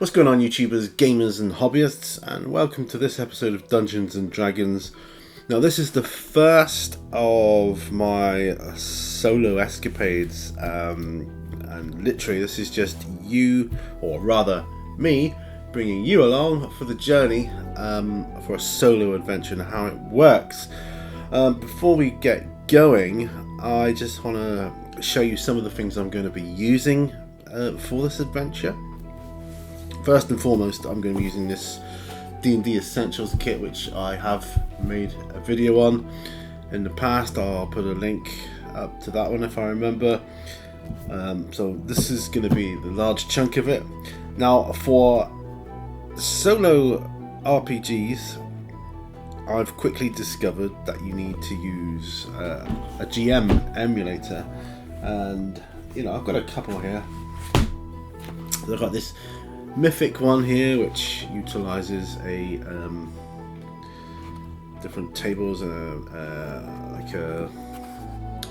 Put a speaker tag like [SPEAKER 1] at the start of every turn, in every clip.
[SPEAKER 1] What's going on, YouTubers, gamers and hobbyists, and welcome to this episode of Dungeons and Dragons. Now this is the first of my solo escapades, and literally this is just you, or rather me, bringing you along for the journey for a solo adventure and how it works. Before we get going, I just want to show you some of the things I'm going to be using for this adventure. First and foremost, I'm going to be using this D&D Essentials kit, which I have made a video on in the past. I'll put a link up to that one if I remember. So this is going to be the large chunk of it. Now, for solo RPGs, I've quickly discovered that you need to use a GM emulator, and I've got a couple here. I've got this Mythic one here, which utilizes a different tables and like a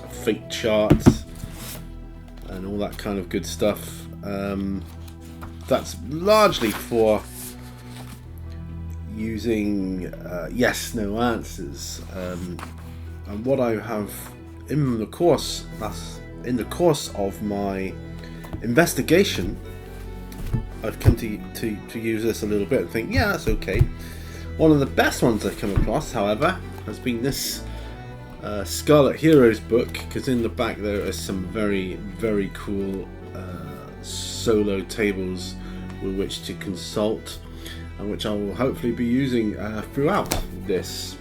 [SPEAKER 1] fate chart and all that kind of good stuff. That's largely for using yes, no answers. And what I have in the course of my investigation, I've come to use this a little bit and think, yeah, that's okay. One of the best ones I've come across, however, has been this Scarlet Heroes book, because in the back there are some very, very cool solo tables with which to consult, and which I will hopefully be using throughout this.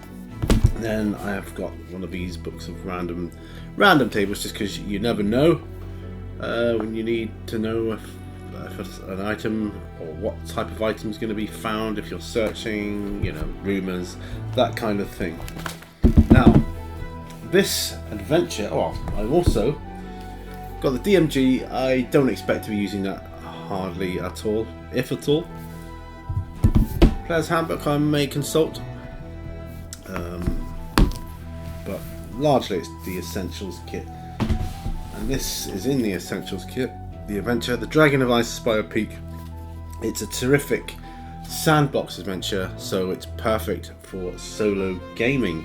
[SPEAKER 1] Then I have got one of these books of random tables, just because you never know when you need to know if an item or what type of item is going to be found if you're searching, rumors, that kind of thing. Now, this adventure, I've also got the DMG. I don't expect to be using that hardly at all, if at all. Player's Handbook I may consult, but largely it's the Essentials kit, and this is in the Essentials kit. The adventure, The Dragon of Ice Spire Peak. It's a terrific sandbox adventure, so it's perfect for solo gaming.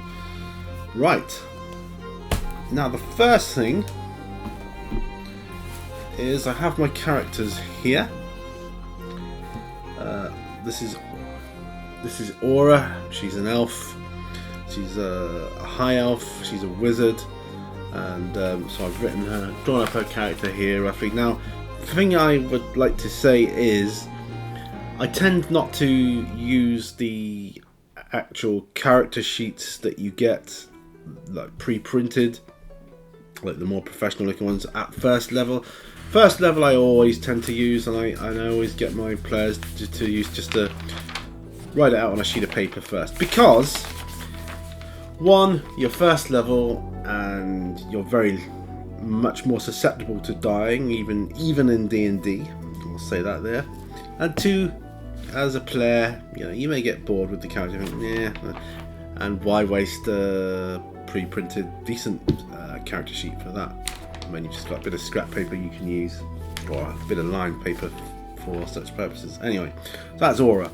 [SPEAKER 1] Right, now the first thing is I have my characters here. This is Aura. She's an elf. She's a high elf. She's a wizard. And so I've drawn up her character here roughly. Now, the thing I would like to say is I tend not to use the actual character sheets that you get like pre-printed, like the more professional looking ones at first level. First level I always tend to use, and I always get my players to use just to write it out on a sheet of paper first, because one, you're first level and you're very much more susceptible to dying, even in D&D. I'll say that there. And two, as a player, you may get bored with the character and think, yeah, and why waste a pre-printed decent character sheet for that when you've just got a bit of scrap paper you can use, or a bit of lined paper for such purposes. Anyway, so that's Aura.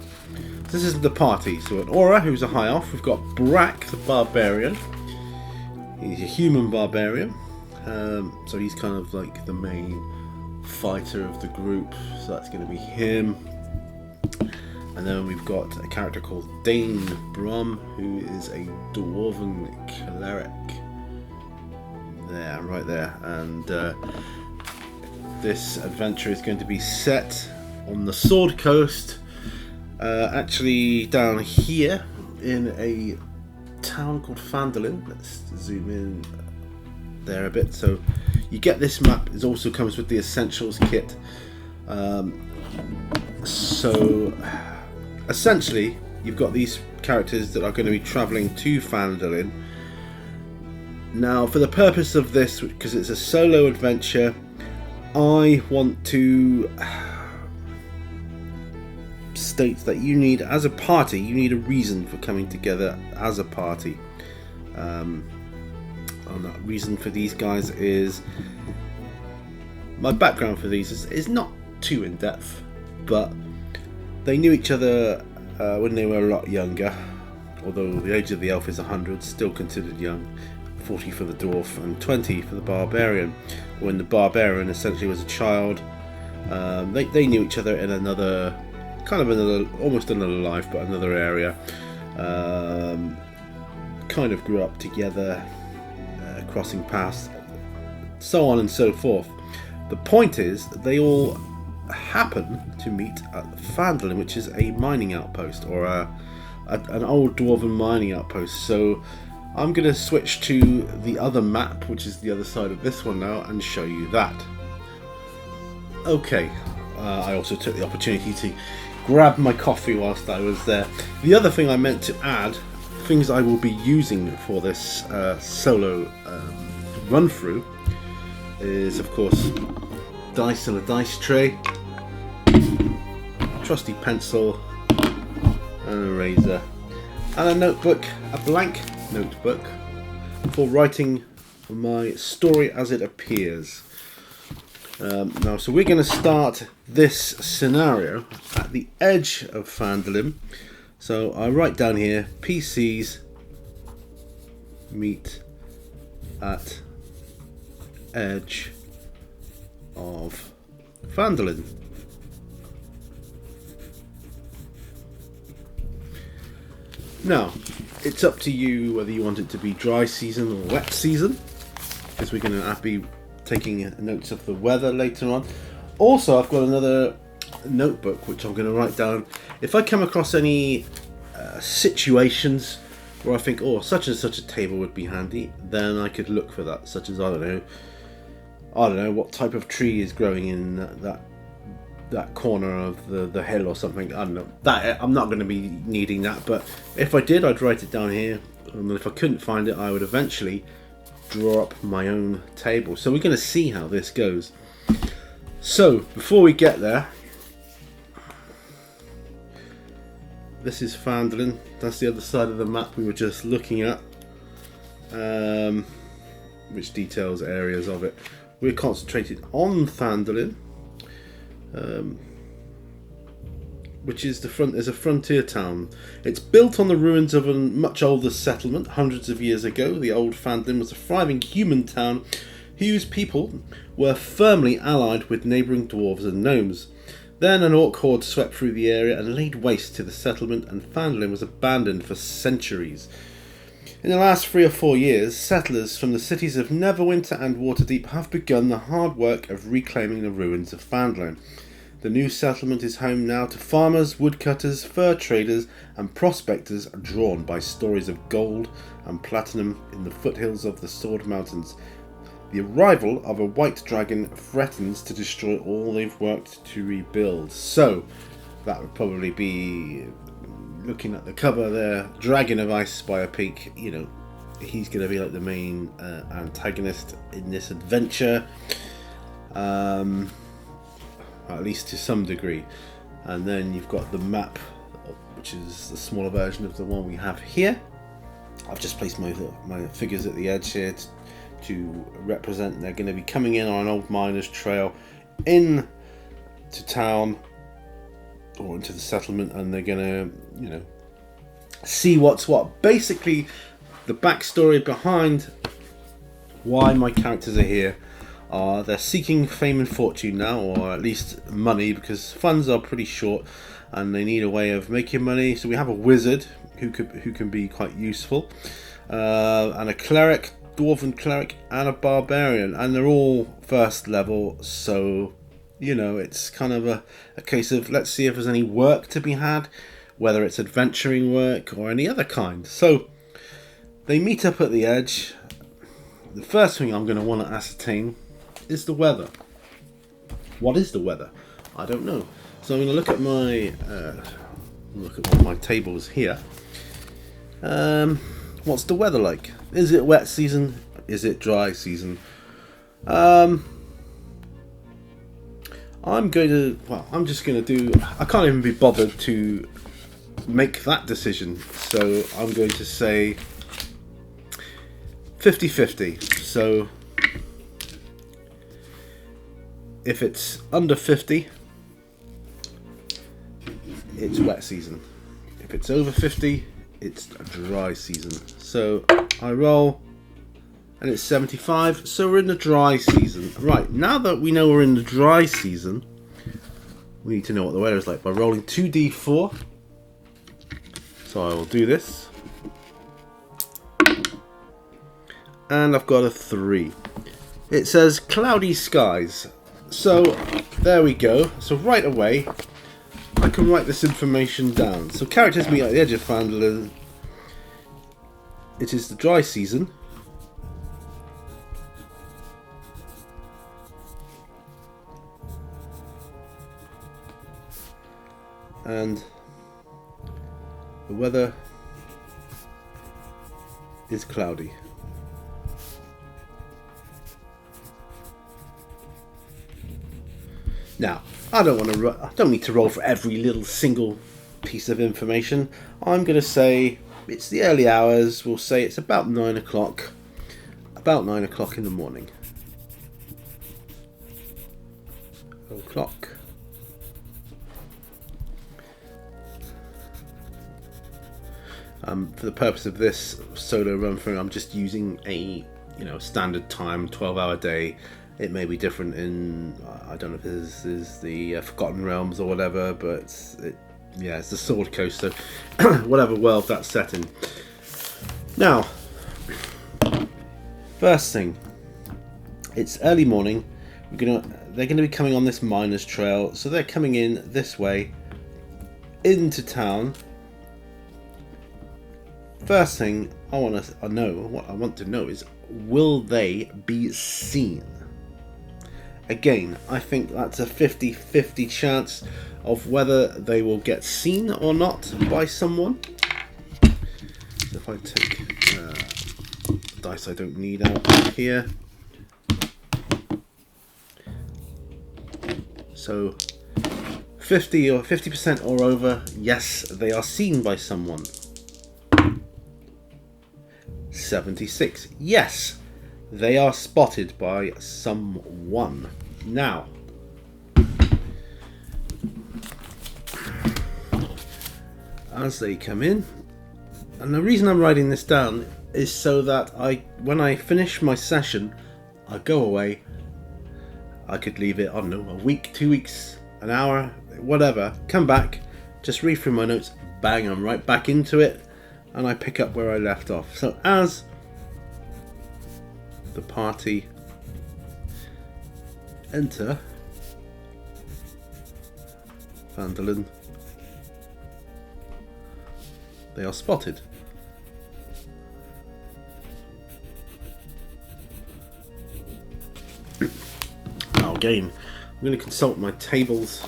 [SPEAKER 1] This is the party. So we've got Aura, who's a high elf. We've got Brack, the barbarian. He's a human barbarian. So he's kind of like the main fighter of the group. So that's going to be him. And then we've got a character called Dane Brom, who is a Dwarven cleric. There, right there. And this adventure is going to be set on the Sword Coast. Actually down here in a town called Phandalin. Let's zoom in there a bit. So you get this map. It also comes with the Essentials kit. So essentially you've got these characters that are going to be travelling to Phandalin. Now, for the purpose of this, because it's a solo adventure, I want to state that you need, as a party, you need a reason for coming together as a party. And that reason for these guys is, my background for these is not too in depth, but They knew each other when they were a lot younger, although the age of the elf is 100, still considered young. 40 for the dwarf and 20 for the barbarian. When the barbarian essentially was a child, they knew each other in another, almost another life, but another area. Kind of grew up together, crossing paths, so on and so forth. The point is, they all happen to meet at Phandalin, which is a mining outpost, or an old Dwarven mining outpost. So I'm going to switch to the other map, which is the other side of this one now, and show you that. Okay, I also took the opportunity to grab my coffee whilst I was there. The other thing I meant to add, things I will be using for this solo run through, is of course dice and a dice tray, trusty pencil and a razor, and a notebook, a blank notebook for writing my story as it appears. Now, so we're going to start this scenario at the edge of Phandalin. So I write down here, PCs meet at edge of Phandalin. Now, it's up to you whether you want it to be dry season or wet season, because we're going to be taking notes of the weather later on. Also, I've got another notebook which I'm going to write down if I come across any situations where I think, oh, such and such a table would be handy, then I could look for that, such as I don't know what type of tree is growing in that corner of the hill or something. I don't know. That I'm not going to be needing that, but if I did, I'd write it down here, and if I couldn't find it, I would eventually draw up my own table. So we're going to see how this goes. So before we get there, this is Phandalin. That's the other side of the map we were just looking at, which details areas of it. We're concentrated on Phandalin, which is a frontier town. It's built on the ruins of a much older settlement hundreds of years ago. The old Phandalin was a thriving human town whose people were firmly allied with neighbouring dwarves and gnomes. Then an orc horde swept through the area and laid waste to the settlement, and Phandalin was abandoned for centuries. In the last 3 or 4 years, settlers from the cities of Neverwinter and Waterdeep have begun the hard work of reclaiming the ruins of Phandalin. The new settlement is home now to farmers, woodcutters, fur traders, and prospectors drawn by stories of gold and platinum in the foothills of the Sword Mountains. The arrival of a white dragon threatens to destroy all they've worked to rebuild. So, that would probably be, looking at the cover there, Dragon of Ice by a peak. You know, he's going to be like the main antagonist in this adventure. At least to some degree. And then you've got the map, which is the smaller version of the one we have here. I've just placed my figures at the edge here to represent they're going to be coming in on an old miner's trail in to town or into the settlement, and they're going to, see what's what. Basically, the backstory behind why my characters are here are they're seeking fame and fortune now, or at least money, because funds are pretty short and they need a way of making money. So we have a wizard who can be quite useful, and a cleric, dwarven cleric, and a barbarian, and they're all first level. So it's kind of a case of let's see if there's any work to be had, whether it's adventuring work or any other kind. So they meet up at the edge. The first thing I'm going to want to ascertain is the weather. What is the weather? I don't know. So I'm going to look at one of my tables here. What's the weather like? Is it wet season? Is it dry season? I'm just going to do... I can't even be bothered to make that decision. So I'm going to say 50-50. So if it's under 50, it's wet season. If it's over 50, it's a dry season. So I roll, and it's 75, so we're in the dry season. Right, now that we know we're in the dry season, we need to know what the weather is like by rolling 2d4. So I will do this. And I've got a 3. It says cloudy skies. So there we go. So right away, I can write this information down. So characters meet at the edge of Phandalin. It is the dry season. And the weather is cloudy. Now, I don't need to roll for every little single piece of information. I'm going to say it's the early hours. We'll say it's about 9 o'clock. About 9 o'clock in the morning. O'clock. For the purpose of this solo run through, I'm just using a standard time, 12-hour day. It may be different in, I don't know if this is the Forgotten Realms or whatever, but it's the Sword Coast, so whatever world that's set in. Now, first thing, it's early morning. They're gonna be coming on this miner's trail, so they're coming in this way into town. First thing I want to know is, will they be seen? Again, I think that's a 50-50 chance of whether they will get seen or not by someone. So if I take dice I don't need out here. So 50% or over, yes, they are seen by someone. 76, yes, they are spotted by someone. Now, as they come in, and the reason I'm writing this down is so that when I finish my session, I go away. I could leave it, I don't know, a week, 2 weeks, an hour, whatever, come back, just read through my notes, bang, I'm right back into it, and I pick up where I left off. So as the party enter Phandalin, they are spotted. Now again, I'm going to consult my tables.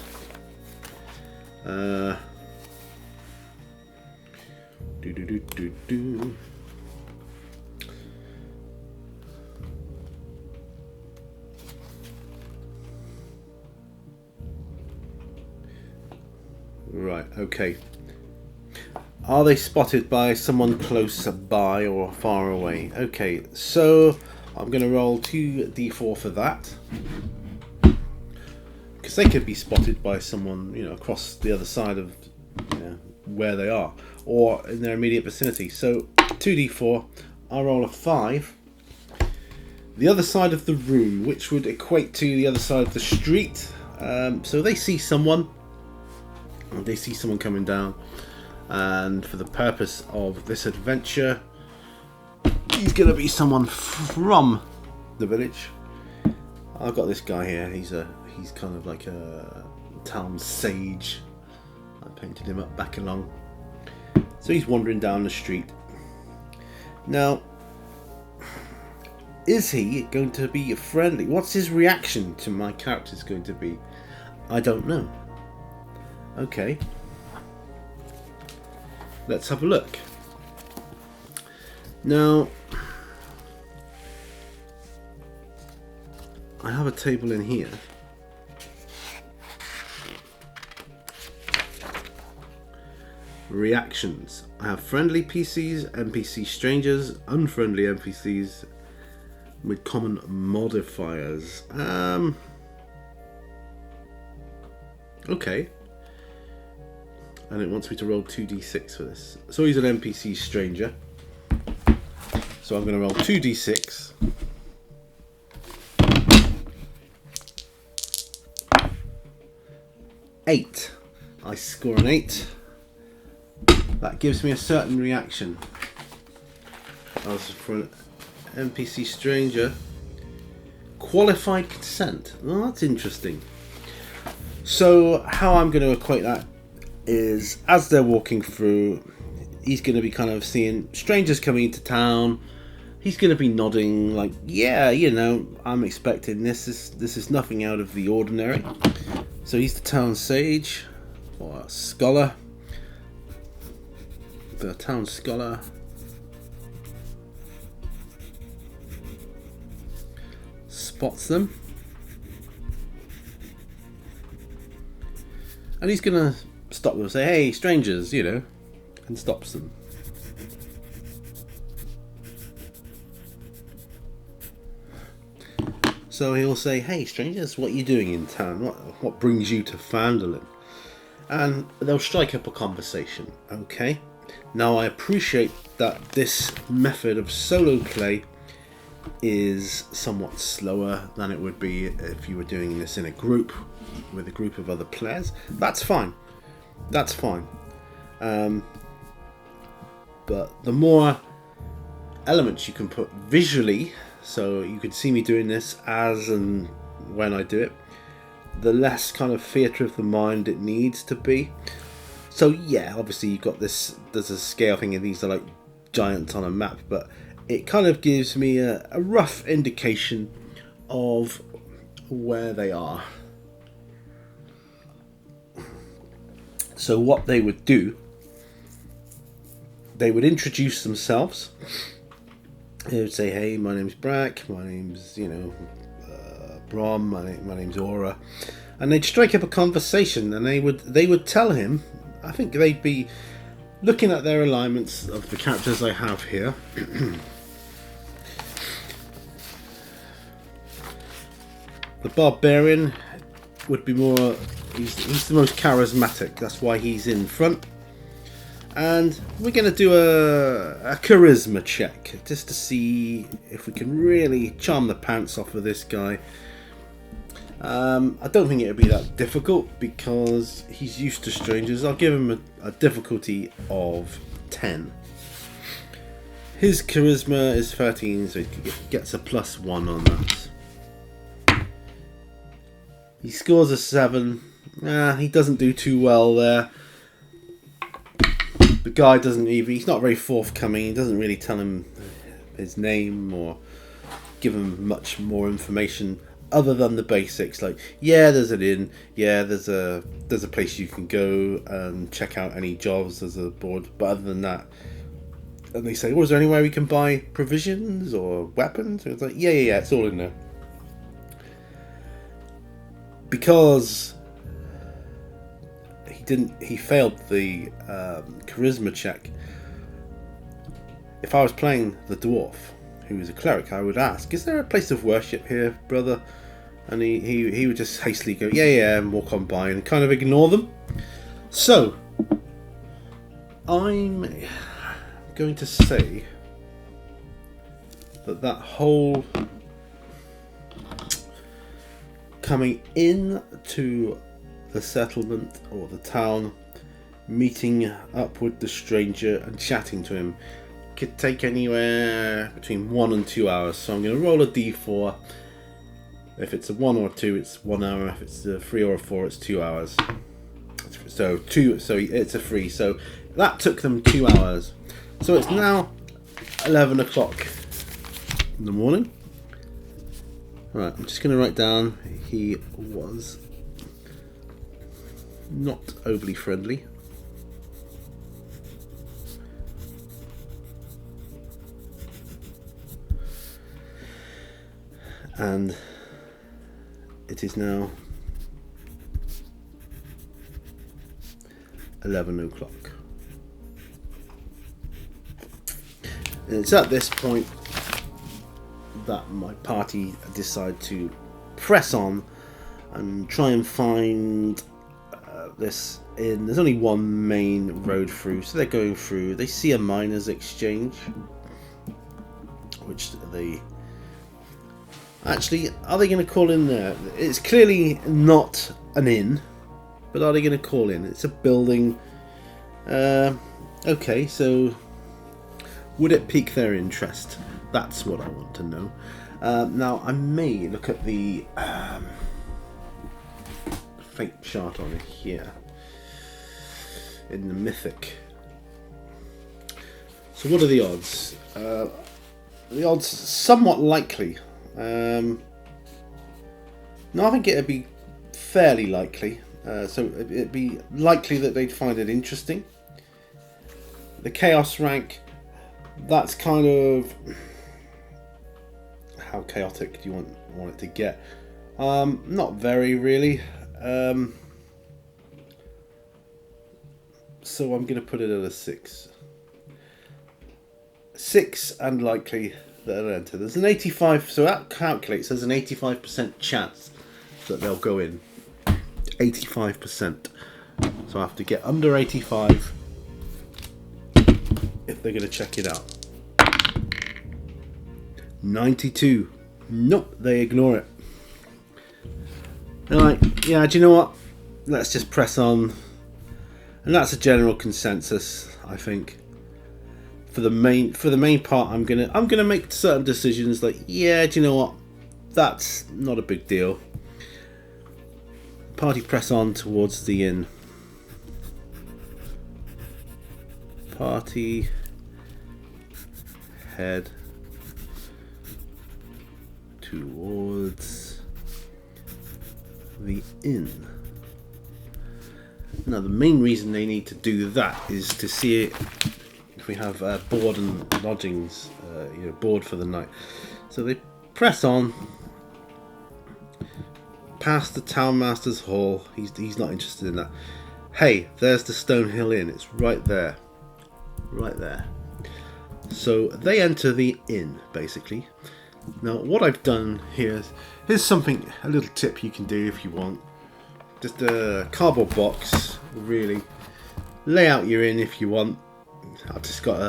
[SPEAKER 1] Right, okay. Are they spotted by someone close by or far away? Okay, so I'm going to roll 2d4 for that. Because they could be spotted by someone, across the other side of where they are, or in their immediate vicinity. So 2d4, I'll roll a 5. The other side of the room, which would equate to the other side of the street. So they see someone. They see someone coming down, and for the purpose of this adventure, he's going to be someone from the village. I've got this guy here. He's kind of like a town sage. I painted him up back along. So he's wandering down the street. Now, is he going to be friendly? What's his reaction to my characters going to be? I don't know. Okay, let's have a look. Now, I have a table in here. Reactions. I have friendly PCs, NPC strangers, unfriendly NPCs with common modifiers. Okay. and it wants me to roll 2d6 for this. So he's an NPC stranger. So I'm going to roll 2d6. Eight. I score an 8. That gives me a certain reaction. As for an NPC stranger, qualified consent. Oh, that's interesting. So how I'm going to equate that is, as they're walking through, he's going to be kind of seeing strangers coming into town. He's going to be nodding like, yeah, you know, I'm expecting this. This is nothing out of the ordinary. So he's the town sage, or scholar. The town scholar. Spots them. And he's going to stop them and say, hey, strangers, you know, and stops them. So he'll say, hey, strangers, what are you doing in town? What brings you to Fandolin? And they'll strike up a conversation, okay? Now, I appreciate that this method of solo play is somewhat slower than it would be if you were doing this in a group with a group of other players. That's fine. That's fine. But the more elements you can put visually, so you can see me doing this as and when I do it, the less kind of theatre of the mind it needs to be. So yeah, obviously you've got this, there's a scale thing, and these are like giants on a map, but it kind of gives me a rough indication of where they are. So what they would do, they would introduce themselves. They would say, hey, my name's Brack, my name's, you know, Brom, my name's Aura. And they'd strike up a conversation, and they would tell him, I think they'd be looking at their alignments of the characters I have here. The barbarian would be more, he's the most charismatic, that's why he's in front. And we're going to do a charisma check, just to see if we can really charm the pants off of this guy. I don't think it would be that difficult, because he's used to strangers. I'll give him a difficulty of 10. His charisma is 13, so he gets a +1 on that. He scores a 7. He doesn't do too well there. The guy doesn't even, he's not very forthcoming. He doesn't really tell him his name or give him much more information other than the basics, like, yeah, there's an inn, yeah, there's a place you can go and check out any jobs, there's a board, but other than that. And they say, oh, is there anywhere we can buy provisions or weapons? And it's like, yeah, it's all in there. Because he failed the charisma check. If I was playing the dwarf, who was a cleric, I would ask, is there a place of worship here, brother? And he would just hastily go, yeah, and walk on by and kind of ignore them. So, I'm going to say that whole coming in to the settlement or the town, meeting up with the stranger and chatting to him could take anywhere between 1 and 2 hours. So I'm going to roll a d4. If it's a 1 or a 2, it's 1 hour. If it's a 3 or a 4, it's 2 hours. So it's a 3. So that took them 2 hours. So it's now 11 o'clock in the morning. Right, I'm just going to write down, he was not overly friendly. And it is now 11 o'clock. And it's at this point that my party decide to press on and try and find this inn. There's only one main road through, so they're going through. They see a miners' exchange, which they actually, are they going to call in there? It's clearly not an inn, but are they going to call in? It's a building. Okay, so would it pique their interest? That's what I want to know. Now I may look at the fate chart on here in the mythic. So what are the odds? The odds somewhat likely. No, I think it'd be fairly likely. So it'd be likely that they'd find it interesting. The chaos rank, that's kind of how chaotic do you want it to get? Not very really. So I'm going to put it at a 6. 6 and likely that it'll enter. There's an 85, so that calculates there's an 85% chance that they'll go in. 85%. So I have to get under 85 if they're going to check it out. 92. Nope, they ignore it. They're like, yeah, do you know what? Let's just press on. And that's a general consensus, I think. For the main part, I'm gonna make certain decisions like, yeah, do you know what? That's not a big deal. Party press on towards the inn. Party head towards the inn. Now the main reason they need to do that is to see if we have board and lodgings, board for the night. So they press on past the townmaster's hall. He's not interested in that. Hey, there's the Stonehill Inn. It's right there. Right there. So they enter the inn, basically. Now, what I've done here is something, a little tip you can do if you want. Just a cardboard box, really. Lay out your inn if you want. I've just got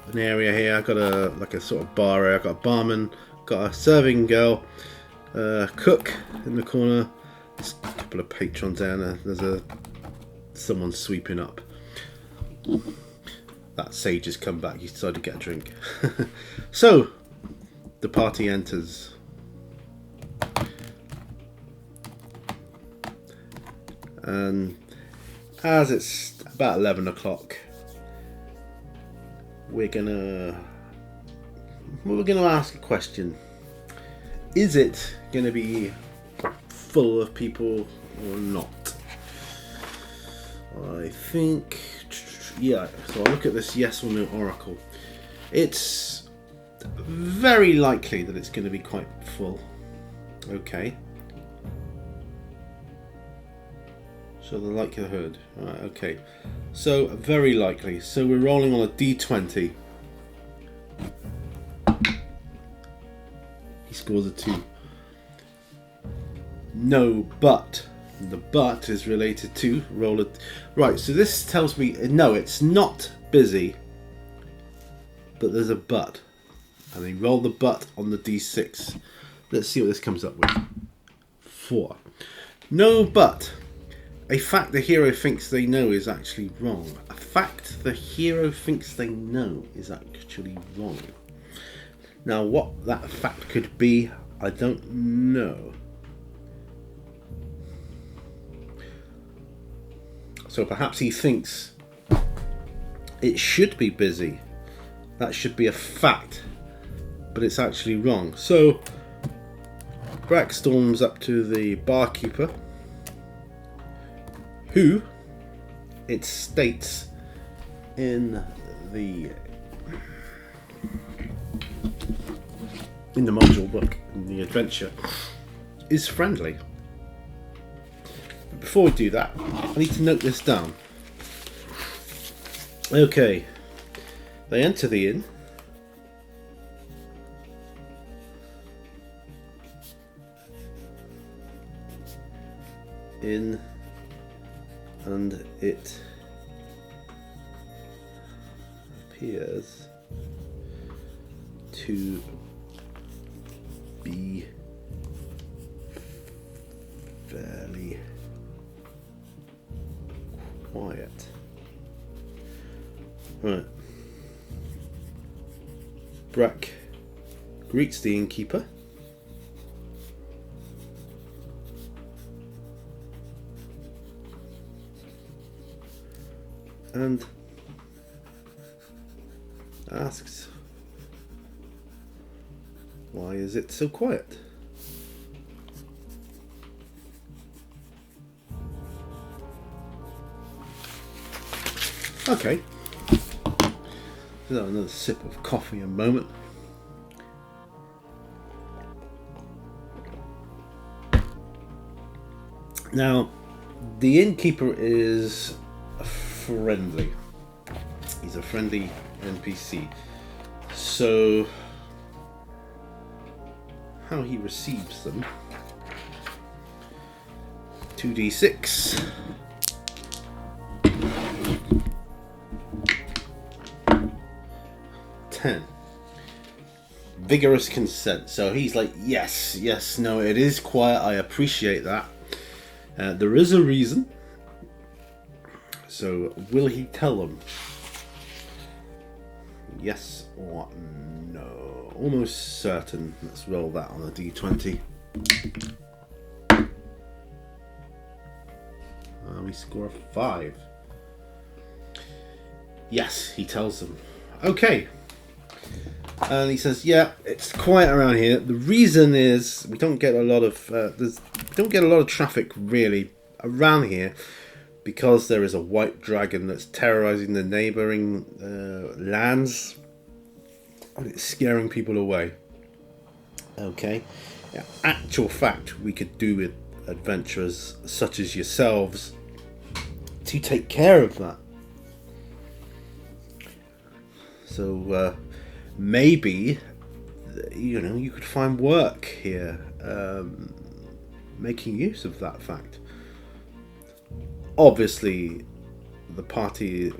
[SPEAKER 1] an area here. I've got a sort of bar area. I've got a barman, got a serving girl, cook in the corner. There's a couple of patrons there, and there's someone sweeping up. That sage has come back. He's decided to get a drink. So the party enters. And as it's about 11 o'clock, we're gonna ask a question. Is it gonna be full of people or not? I think, yeah. So I'll look at this yes or no oracle. It's very likely that it's going to be quite full. Okay. So the likelihood. Right, okay. So very likely. So we're rolling on a d20. He scores a 2. No, but the but is related to roll it. Right, so this tells me no, it's not busy, but there's a but. And they roll the but on the d6. Let's see what this comes up with. 4. No, but a fact the hero thinks they know is actually wrong. A fact the hero thinks they know is actually wrong. Now, what that fact could be, I don't know. So perhaps he thinks it should be busy. That should be a fact, but it's actually wrong. So Brack storms up to the barkeeper, who it states in the module book, in the adventure, is friendly. But before we do that, I need to note this down. Okay, they enter the inn. and it appears to be fairly quiet. Right. Brack greets the innkeeper. And asks, why is it so quiet? Okay. So another sip of coffee in a moment. Now, the innkeeper is friendly. He's a friendly NPC. So, how he receives them: 2d6. 10. Vigorous consent. So he's like, yes, yes, no, it is quiet. I appreciate that. There is a reason. So will he tell them? Yes or no? Almost certain. Let's roll that on a d20. We score a 5. Yes, he tells them. Okay. And he says, yeah, it's quiet around here. The reason is we don't get a lot of traffic really around here, because there is a white dragon that's terrorizing the neighboring lands, and it's scaring people away. Okay. Yeah, actual fact, we could do with adventurers such as yourselves to take care of that. So maybe, you could find work here, making use of that fact. Obviously, the party,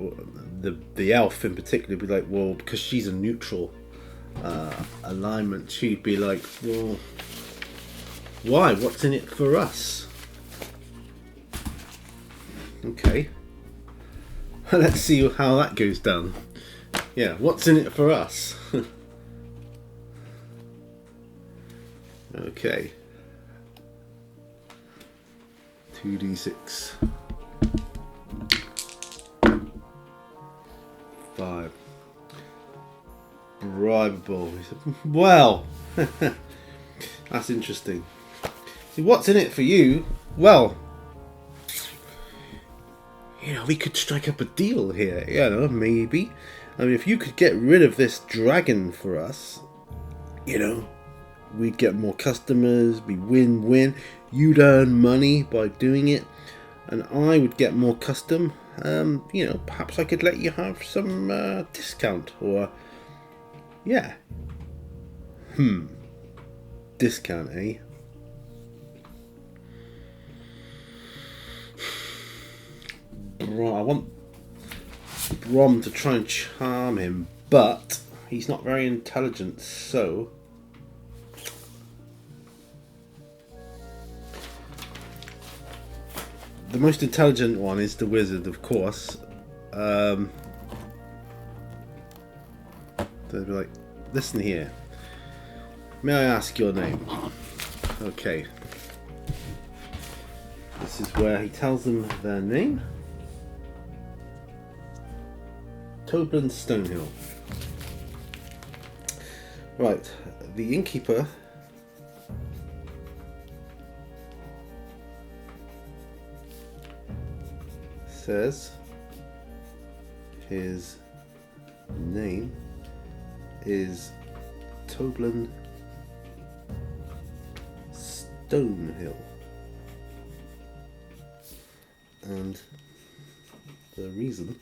[SPEAKER 1] the elf in particular, would be like, well, because she's a neutral alignment, she'd be like, well, why? What's in it for us? Okay. Let's see how that goes down. Yeah, what's in it for us? Okay. 2d6. 5. Bribable. Well, that's interesting. See, what's in it for you? Well, we could strike up a deal here. Maybe. I mean, if you could get rid of this dragon for us, we'd get more customers, be win-win. You'd earn money by doing it, and I would get more custom. Perhaps I could let you have some discount, or yeah. Discount, eh? I want Brom to try and charm him, but he's not very intelligent, so the most intelligent one is the wizard, of course. They'll be like, listen here, may I ask your name? Okay. This is where he tells them their name. Toblin Stonehill. Right, the innkeeper says his name is Toblin Stonehill, and the reason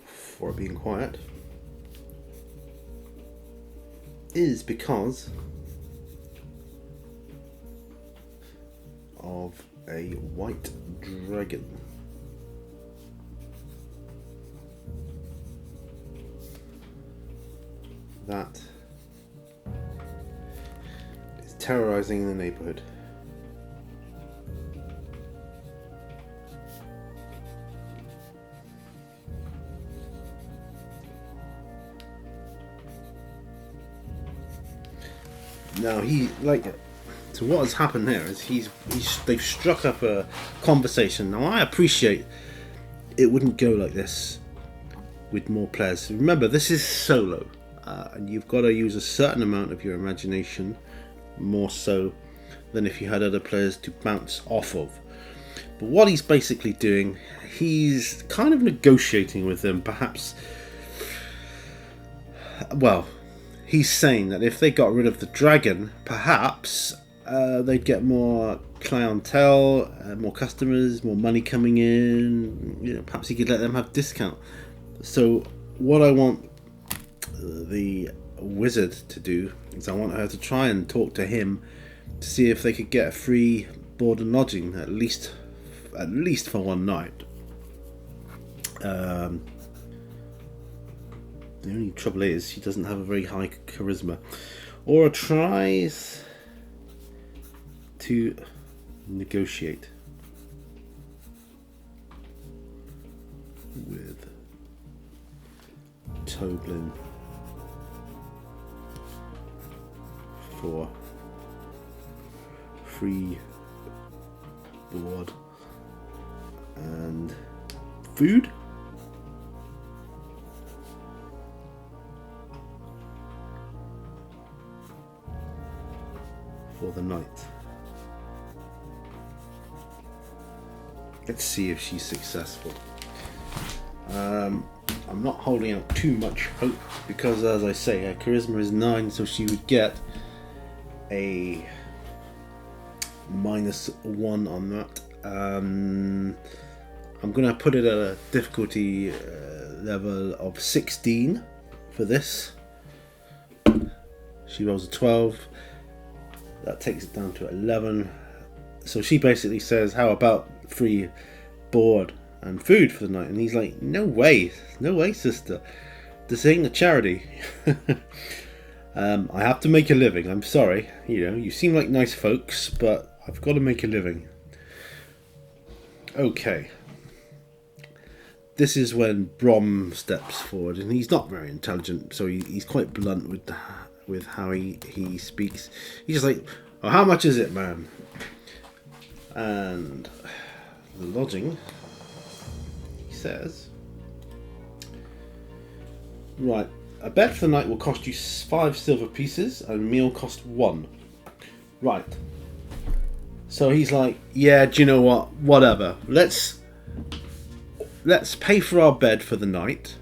[SPEAKER 1] for it being quiet is because of a white dragon. That is terrorizing the neighborhood. Now so what has happened there is they've struck up a conversation. Now I appreciate it wouldn't go like this with more players. Remember, this is solo, and you've got to use a certain amount of your imagination, more so than if you had other players to bounce off of. But what he's basically doing, he's kind of negotiating with them, perhaps. Well, he's saying that if they got rid of the dragon, perhaps they'd get more clientele, more customers, more money coming in. You know, perhaps he could let them have discount. So what I want the wizard to do is I want her to try and talk to him to see if they could get a free board and lodging at least for one night. The only trouble is she doesn't have a very high charisma. Aura tries to negotiate with Toblin for free board and food. For the night. Let's see if she's successful. I'm not holding out too much hope because, as I say, her charisma is 9, so she would get a -1 on that. I'm going to put it at a difficulty level of 16 for this. She rolls a 12. That takes it down to 11. So she basically says, how about free board and food for the night? And he's like, no way, sister. This ain't a charity. I have to make a living. I'm sorry. You know, you seem like nice folks, but I've got to make a living. Okay. This is when Brom steps forward, and he's not very intelligent, so he's quite blunt with how he speaks. He's just like, oh, how much is it, man? And the lodging, he says, right, a bed for the night will cost you 5 silver pieces and a meal cost 1. Right. So he's like, yeah, do you know what? Whatever. Let's pay for our bed for the night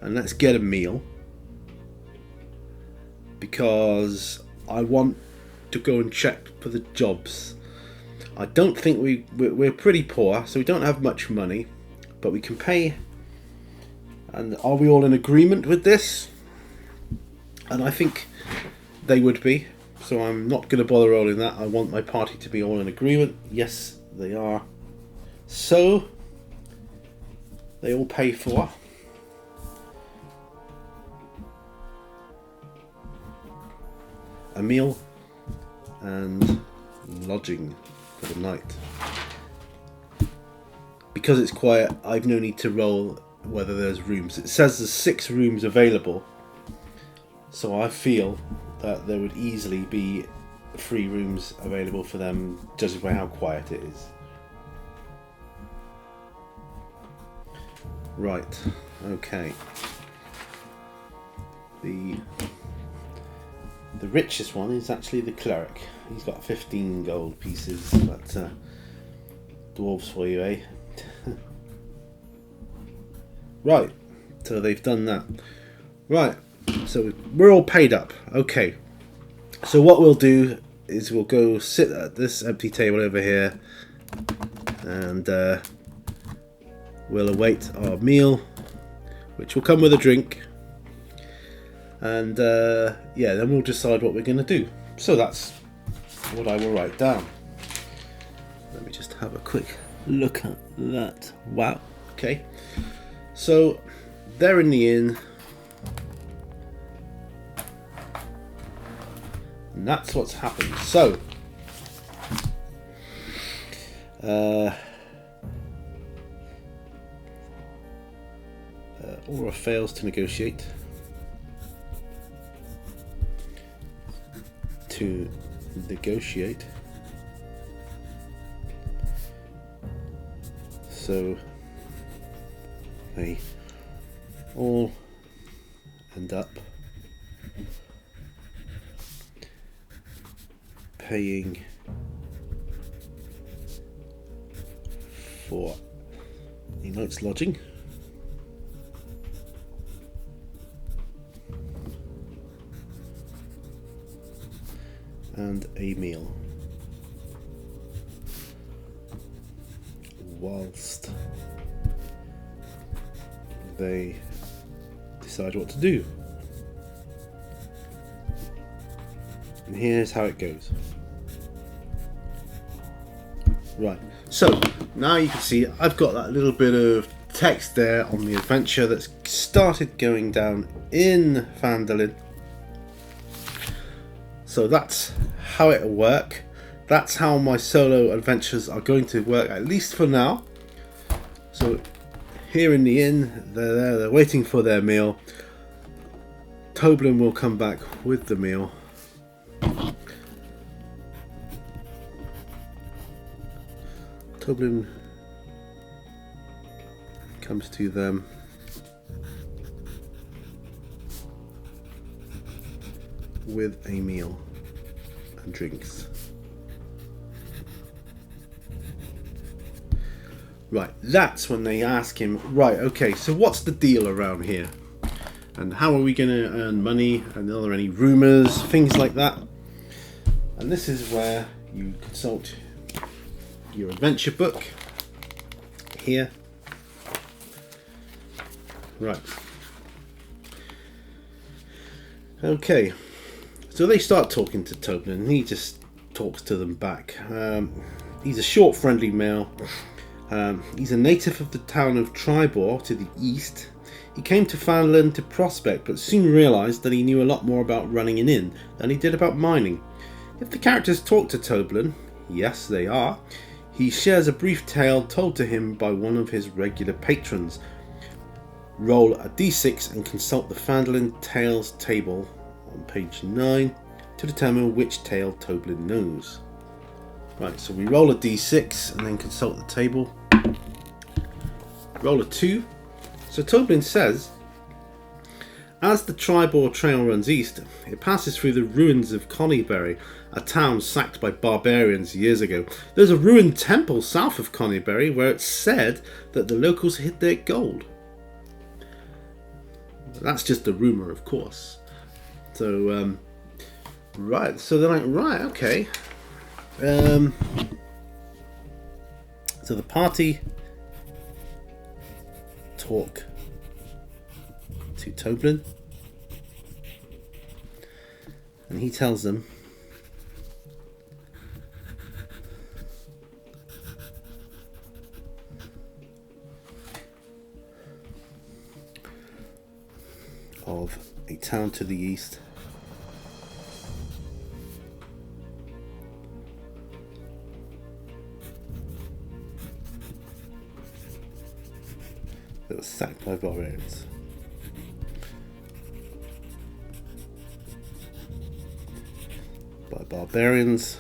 [SPEAKER 1] and let's get a meal. Because I want to go and check for the jobs. I don't think we're pretty poor, so we don't have much money, but we can pay. And are we all in agreement with this? And I think they would be, so I'm not going to bother rolling that. I want my party to be all in agreement. Yes, they are. So they all pay for a meal and lodging for the night. Because it's quiet, I've no need to roll whether there's rooms. It says there's 6 rooms available, so I feel that there would easily be 3 rooms available for them, judging by how quiet it is. Right, okay. The richest one is actually the cleric. He's got 15 gold pieces. But dwarves for you, eh? Right, so they've done that. Right, so we're all paid up. Okay, so what we'll do is we'll go sit at this empty table over here and we'll await our meal, which will come with a drink. And yeah, then we'll decide what we're going to do. So that's what I will write down. Let me just have a quick look at that. Wow. Okay. So they're in the inn. And that's what's happened. So Aura fails to negotiate. So they all end up paying for a night's lodging and a meal, whilst they decide what to do. And here's how it goes. Right, so now you can see I've got that little bit of text there on the adventure that's started going down in Phandalin. So that's how it'll work. That's how my solo adventures are going to work, at least for now. So here in the inn, they're there, they're waiting for their meal. Toblin will come back with the meal. Toblin comes to them. With a meal and drinks. Right, that's when they ask him, right, okay, so what's the deal around here? And how are we going to earn money? And are there any rumours? Things like that. And this is where you consult your adventure book. Here. Right. Okay. So they start talking to Toblin, and he just talks to them back. He's a short, friendly male. He's a native of the town of Tribor to the east. He came to Phandalin to prospect, but soon realised that he knew a lot more about running an inn than he did about mining. If the characters talk to Toblin, yes they are, he shares a brief tale told to him by one of his regular patrons. Roll a d6 and consult the Phandalin Tales table on page 9 to determine which tale Toblin knows. Right, so we roll a d6 and then consult the table. Roll a 2. So Toblin says, as the Tribor Trail runs east, it passes through the ruins of Conyberry, a town sacked by barbarians years ago. There's a ruined temple south of Conyberry where it's said that the locals hid their gold. That's just a rumour, of course. So, right, so they're like, right, okay. So the party talk to Toblin, and he tells them of a town to the east that was sacked by barbarians. By barbarians.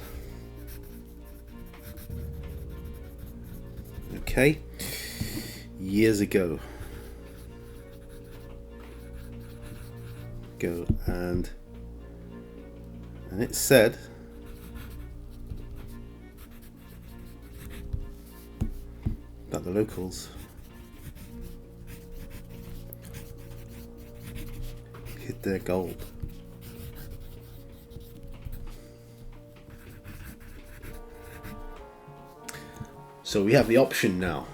[SPEAKER 1] Okay. Years ago. And it said that the locals hid their gold. So we have the option now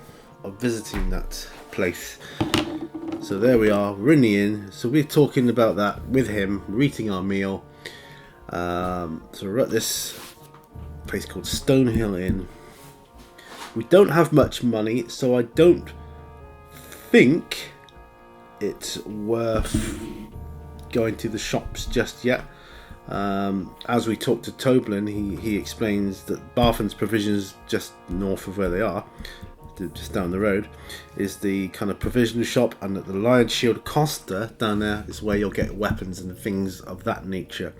[SPEAKER 1] of visiting that place. So there we are, we're in the inn, so we're talking about that with him, we're eating our meal. So we're at this place called Stonehill Inn. We don't have much money, so I don't think it's worth going to the shops just yet. As we talk to Toblin, he explains that Barthen's Provisions, just north of where they are, just down the road, is the kind of provision shop, and that the Lion Shield Costa down there is where you'll get weapons and things of that nature.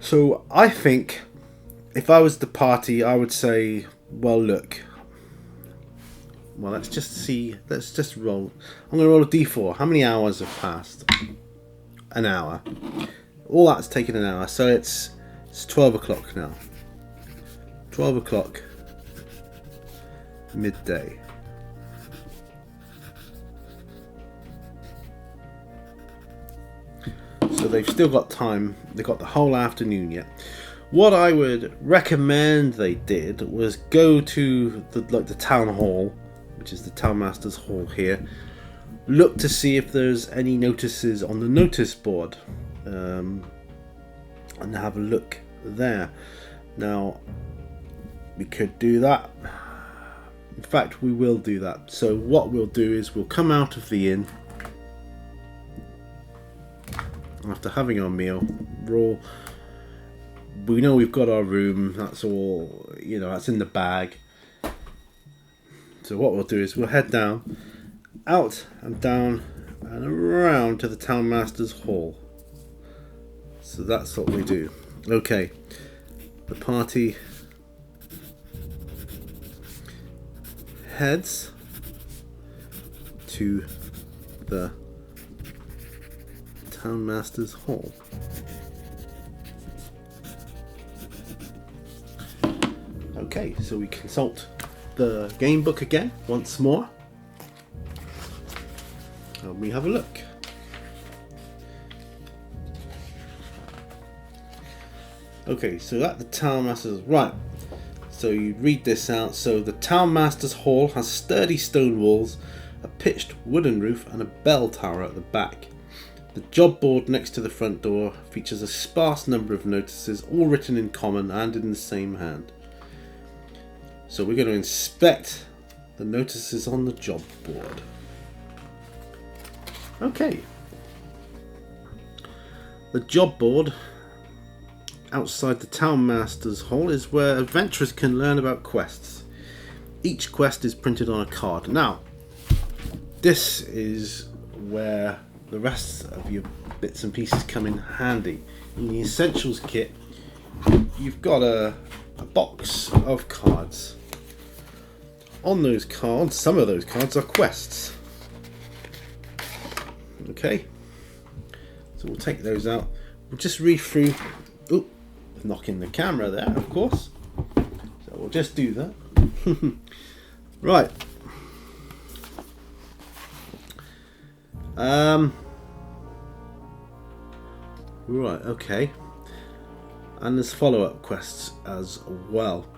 [SPEAKER 1] So I think if I was the party, I would say, well, look, well, let's just roll. I'm going to roll a d4. How many hours have passed? An hour. All that's taken an hour, so it's 12 o'clock now. 12 o'clock, midday. So they've still got time. They've got the whole afternoon yet. What I would recommend they did was go to the town hall, which is the Townmaster's Hall here. Look to see if there's any notices on the notice board, and have a look there. Now, we could do that. In fact, we will do that. So what we'll do is we'll come out of the inn after having our meal. We know we've got our room. That's all, that's in the bag. So what we'll do is we'll head down, out and down and around to the Townmaster's Hall. So that's what we do. Okay, the party heads to the Townmaster's Hall. Okay, so we consult the game book again once more, and we have a look. Okay, so at the Townmaster's, right, so you read this out. So the Townmaster's Hall has sturdy stone walls, a pitched wooden roof and a bell tower at the back. The job board next to the front door features a sparse number of notices, all written in common and in the same hand. So we're going to inspect the notices on the job board. Okay. The job board outside the Townmaster's Hall is where adventurers can learn about quests. Each quest is printed on a card. Now, this is where the rest of your bits and pieces come in handy. In the Essentials kit, you've got a box of cards. On those cards, some of those cards are quests. Okay, so we'll take those out. We'll just read through. Oh, knocking the camera there, of course. So we'll just do that. Right. Right, okay. And there's follow-up quests as well.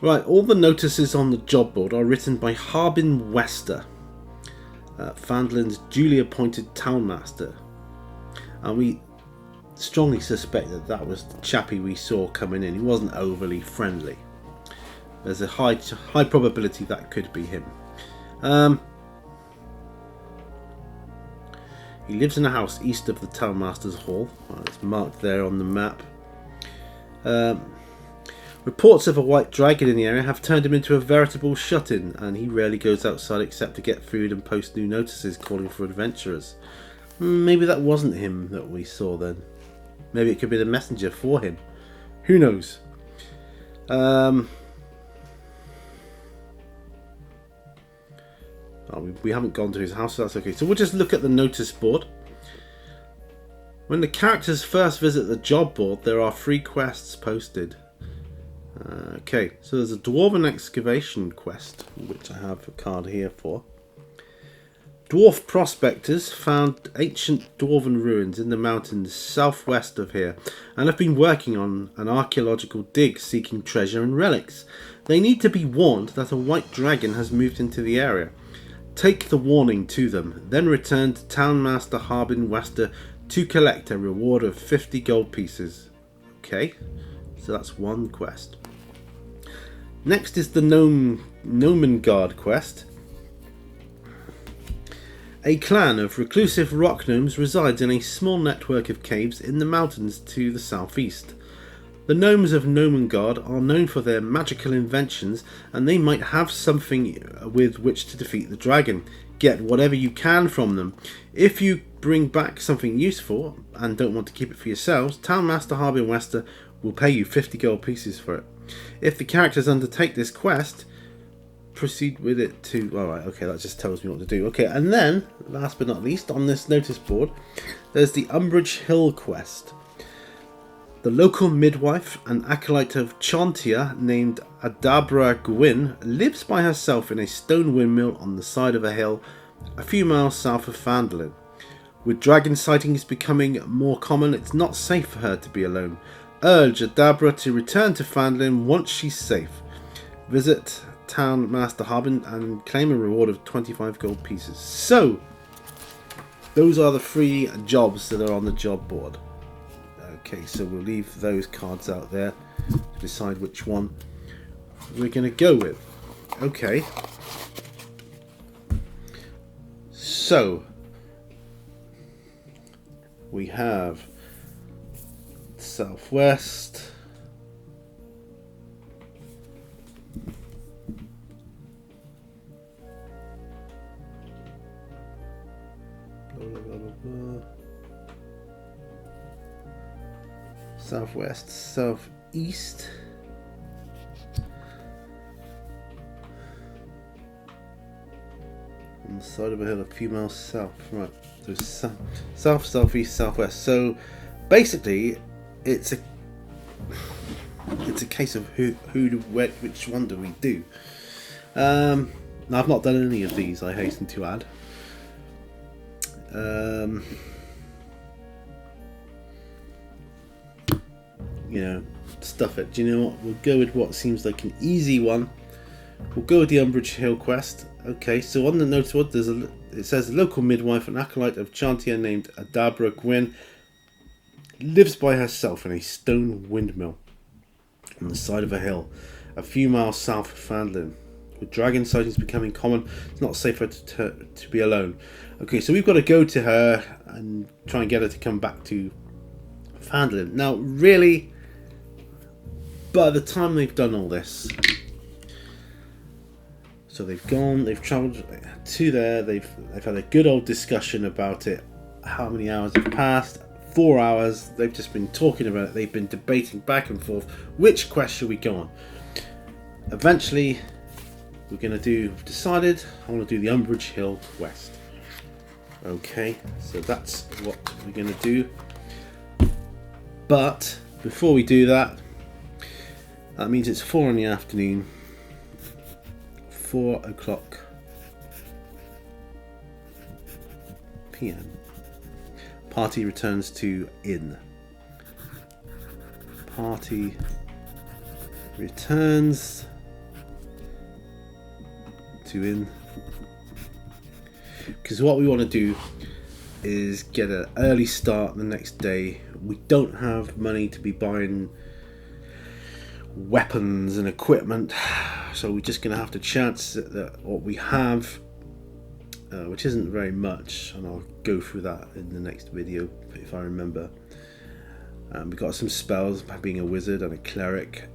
[SPEAKER 1] Right, all the notices on the job board are written by Harbin Wester, Fandlin's duly appointed Townmaster. And we strongly suspect that was the chappie we saw coming in. He wasn't overly friendly. There's a high probability that could be him. He lives in a house east of the Townmaster's Hall. Well, it's marked there on the map. Reports of a white dragon in the area have turned him into a veritable shut-in, and he rarely goes outside except to get food and post new notices calling for adventurers. Maybe that wasn't him that we saw then. Maybe it could be the messenger for him. Who knows? We haven't gone to his house, so that's okay. So we'll just look at the notice board. When the characters first visit the job board, there are 3 quests posted. Okay, so there's a Dwarven Excavation quest, which I have a card here for. Dwarf prospectors found ancient Dwarven ruins in the mountains southwest of here and have been working on an archaeological dig seeking treasure and relics. They need to be warned that a white dragon has moved into the area. Take the warning to them, then return to Townmaster Harbin Wester to collect a reward of 50 gold pieces. Okay, so that's one quest. Next is the Gnomen Guard quest. A clan of reclusive rock gnomes resides in a small network of caves in the mountains to the southeast. The gnomes of Gnomengard are known for their magical inventions, and they might have something with which to defeat the dragon. Get whatever you can from them. If you bring back something useful and don't want to keep it for yourselves, Town Master Harbin Wester will pay you 50 gold pieces for it. If the characters undertake this quest, proceed with it to... Alright, okay, that just tells me what to do. Okay, and then, last but not least, on this notice board, there's the Umbrage Hill quest. The local midwife, an acolyte of Chauntea named Adabra Gwyn, lives by herself in a stone windmill on the side of a hill a few miles south of Phandalin. With dragon sightings becoming more common, it's not safe for her to be alone. Urge Adabra to return to Phandalin once she's safe. Visit Town Master Harbin and claim a reward of 25 gold pieces. So, those are the 3 jobs that are on the job board. Okay, so we'll leave those cards out there to decide which one we're going to go with. Okay. So, we have Southwest. Southwest, southeast, on the side of a hill a few miles south. Right, so south, southeast, southwest. So basically, it's a case of which one do we do? Now I've not done any of these, I hasten to add. You know, stuff it. Do you know what? We'll go with what seems like an easy one. We'll go with the Umbrage Hill quest. Okay, so on the notice board, it says a local midwife, an acolyte of Chauntea named Adabra Gwyn, lives by herself in a stone windmill on the side of a hill a few miles south of Phandalin. With dragon sightings becoming common, it's not safe for her to be alone. Okay, so we've got to go to her and try and get her to come back to Phandalin. Now, really, by the time they've done all this, so they've travelled to there, they've had a good old discussion about it. How many hours have passed? 4 hours. They've just been talking about it. They've been debating back and forth. Which quest should we go on? Eventually, we've decided I want to do the Umbrage Hill quest. Okay, so that's what we're going to do. But before we do that, that means it's 4 in the afternoon, 4 o'clock PM. Party returns to inn. Party returns to inn. Because what we want to do is get an early start the next day. We don't have money to be buying weapons and equipment, so we're just going to have to chance that what we have, which isn't very much, and I'll go through that in the next video if I remember. We've got some spells by being a wizard and a cleric.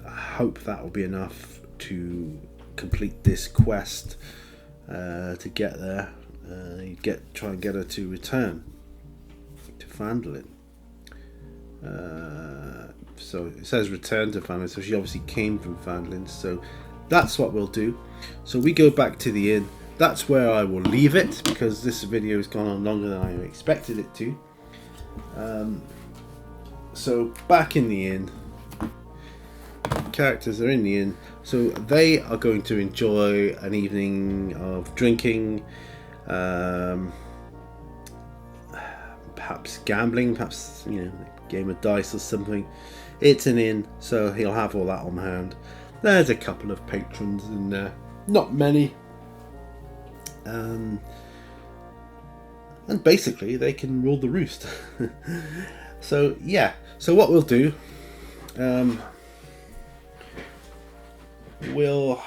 [SPEAKER 1] I hope that will be enough to complete this quest, to get there. Try and get her to return to Phandalin. So it says return to Phandalin, so she obviously came from Phandalin, so that's what we'll do. So we go back to the inn. That's where I will leave it, because this video has gone on longer than I expected it to. So back in the inn, characters are in the inn, so they are going to enjoy an evening of drinking, perhaps gambling, perhaps, you know, a game of dice or something. It's an inn, so he'll have all that on hand. There's a couple of patrons in there, not many, and basically they can rule the roost. So yeah, so what we'll do, we'll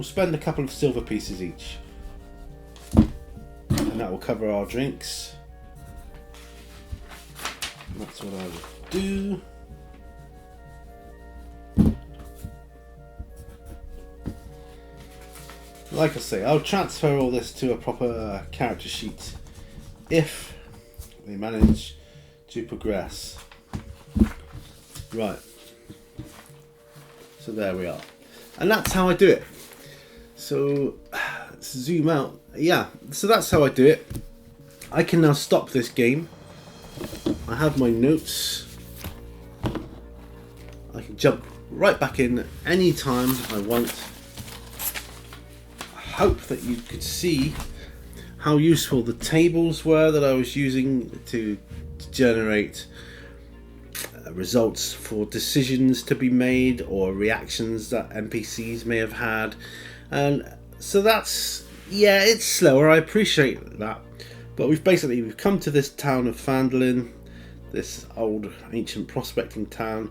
[SPEAKER 1] spend a couple of silver pieces each, and that will cover our drinks. And that's what I would do. Like I say, I'll transfer all this to a proper character sheet if we manage to progress. Right. So there we are. And that's how I do it. So let's zoom out. Yeah, so that's how I do it. I can now stop this game. I have my notes. I can jump right back in anytime I want. I hope that you could see how useful the tables were that I was using to generate results for decisions to be made or reactions that NPCs may have had. And so that's, yeah, it's slower, I appreciate that, but we've come to this town of Phandalin, this old ancient prospecting town,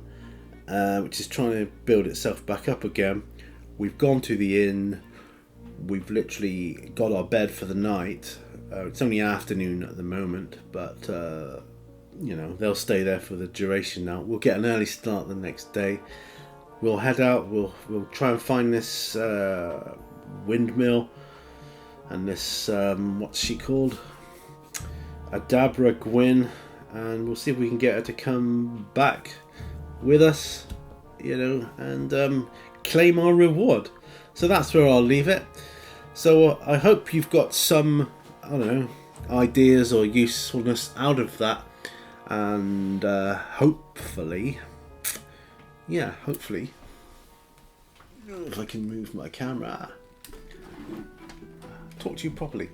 [SPEAKER 1] which is trying to build itself back up again. We've gone to the inn, we've literally got our bed for the night. It's only afternoon at the moment, but you know, they'll stay there for the duration now. We'll get an early start the next day. We'll head out, we'll try and find this windmill and this, what's she called? Adabra Gwyn, and we'll see if we can get her to come back with us, you know, and claim our reward. So that's where I'll leave it. So I hope you've got some, I don't know, ideas or usefulness out of that. And hopefully, if I can move my camera, talk to you properly.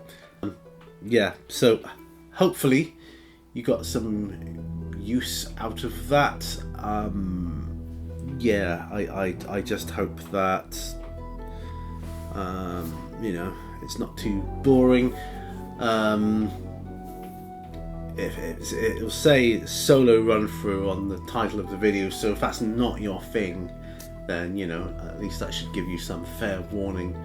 [SPEAKER 1] Yeah, so hopefully you got some use out of that. Yeah, I just hope that you know, it's not too boring. It'll say solo run through on the title of the video, so if that's not your thing, then you know, at least that should give you some fair warning.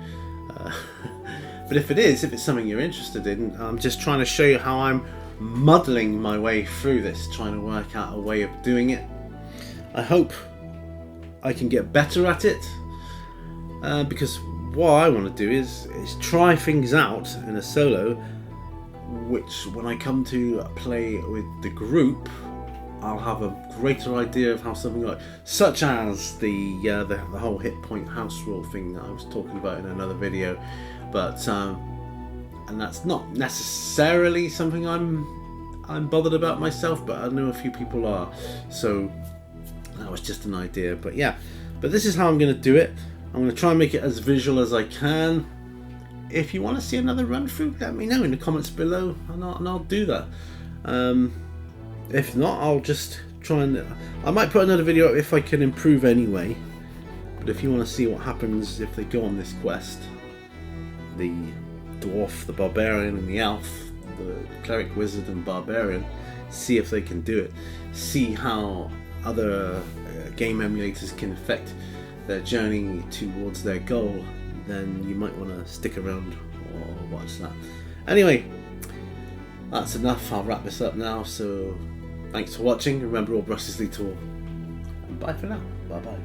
[SPEAKER 1] But if it is, if it's something you're interested in, I'm just trying to show you how I'm muddling my way through this, trying to work out a way of doing it. I hope I can get better at it, because what I want to do is try things out in a solo, which when I come to play with the group, I'll have a greater idea of how something like, such as the whole hit point house rule thing that I was talking about in another video, but and that's not necessarily something I'm bothered about myself, but I know a few people are, so that was just an idea. But yeah, but this is how I'm going to do it. I'm going to try and make it as visual as I can. If you want to see another run through, let me know in the comments below, and I'll do that. If not, I'll just try and, I might put another video up if I can improve anyway. But if you want to see what happens if they go on this quest, the dwarf, the barbarian, and the elf, the cleric, wizard, and barbarian, see if they can do it. See how other game emulators can affect their journey towards their goal. Then you might want to stick around or watch that. Anyway, that's enough. I'll wrap this up now. So thanks for watching. Remember, all brushes lead to all. And bye for now. Bye bye.